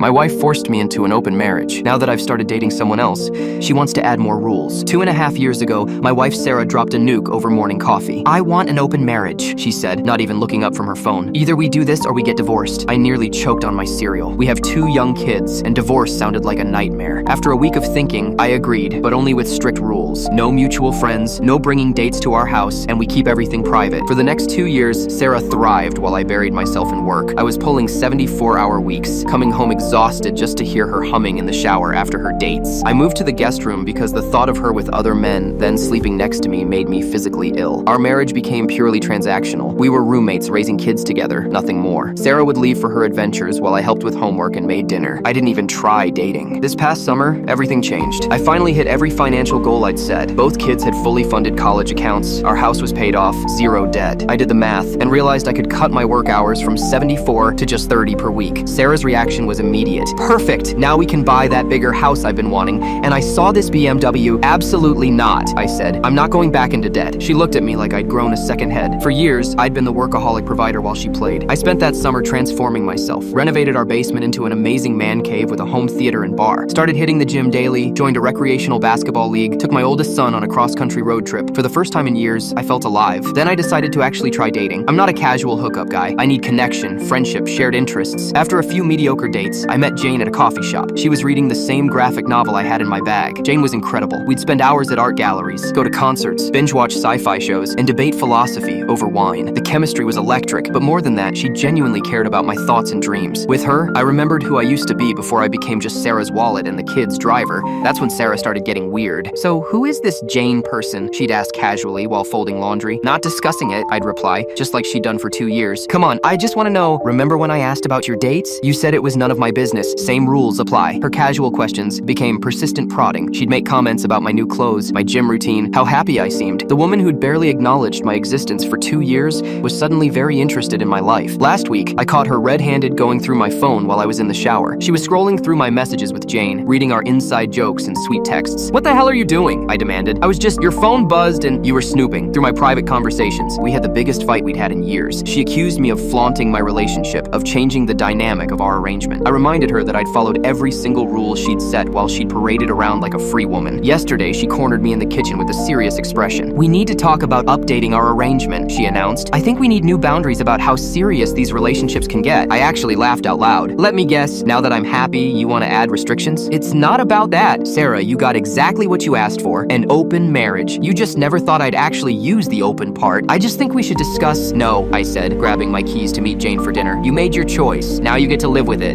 My wife forced me into an open marriage. Now that I've started dating someone else, she wants to add more rules. 2.5 years ago, my wife Sarah dropped a nuke over morning coffee. "I want an open marriage," she said, not even looking up from her phone. "Either we do this or we get divorced." I nearly choked on my cereal. We have 2 young kids, and divorce sounded like a nightmare. After a week of thinking, I agreed, but only with strict rules. No mutual friends, no bringing dates to our house, and we keep everything private. For the next 2 years, Sarah thrived while I buried myself in work. I was pulling 74-hour weeks, coming home exhausted just to hear her humming in the shower after her dates. I moved to the guest room because the thought of her with other men, then sleeping next to me, made me physically ill. Our marriage became purely transactional. We were roommates raising kids together, nothing more. Sarah would leave for her adventures while I helped with homework and made dinner. I didn't even try dating. This past summer, everything changed. I finally hit every financial goal I'd set. Both kids had fully funded college accounts. Our house was paid off, 0 debt. I did the math and realized I could cut my work hours from 74 to just 30 per week. Sarah's reaction was immediate. "Perfect! Now we can buy that bigger house I've been wanting, and I saw this BMW." "Absolutely not," I said. "I'm not going back into debt." She looked at me like I'd grown a second head. For years, I'd been the workaholic provider while she played. I spent that summer transforming myself, renovated our basement into an amazing man cave with a home theater and bar, started hitting the gym daily, joined a recreational basketball league, took my oldest son on a cross-country road trip. For the first time in years, I felt alive. Then I decided to actually try dating. I'm not a casual hookup guy. I need connection, friendship, shared interests. After a few mediocre dates, I met Jane at a coffee shop. She was reading the same graphic novel I had in my bag. Jane was incredible. We'd spend hours at art galleries, go to concerts, binge-watch sci-fi shows, and debate philosophy over wine. The chemistry was electric, but more than that, she genuinely cared about my thoughts and dreams. With her, I remembered who I used to be before I became just Sarah's wallet and the kid's driver. That's when Sarah started getting weird. "So who is this Jane person?" she'd ask casually while folding laundry. "Not discussing it," I'd reply, just like she'd done for 2 years. "Come on, I just want to know, remember when I asked about your dates? You said it was none of my business. Same rules apply." Her casual questions became persistent prodding. She'd make comments about my new clothes, my gym routine, how happy I seemed. The woman who'd barely acknowledged my existence for 2 years was suddenly very interested in my life. Last week, I caught her red-handed going through my phone while I was in the shower. She was scrolling through my messages with Jane, reading our inside jokes and sweet texts. "What the hell are you doing?" I demanded. Your phone buzzed and you were snooping through my private conversations." We had the biggest fight we'd had in years. She accused me of flaunting my relationship, of changing the dynamic of our arrangement. I reminded her that I'd followed every single rule she'd set while she'd paraded around like a free woman. Yesterday, she cornered me in the kitchen with a serious expression. "We need to talk about updating our arrangement," she announced. "I think we need new boundaries about how serious these relationships can get." I actually laughed out loud. "Let me guess, now that I'm happy, you want to add restrictions?" "It's not about that. Sarah, you got exactly what you asked for, an open marriage. You just never thought I'd actually use the open part. I just think we should discuss." "No," I said, grabbing my keys to meet Jane for dinner. "You made your choice. Now you get to live with it."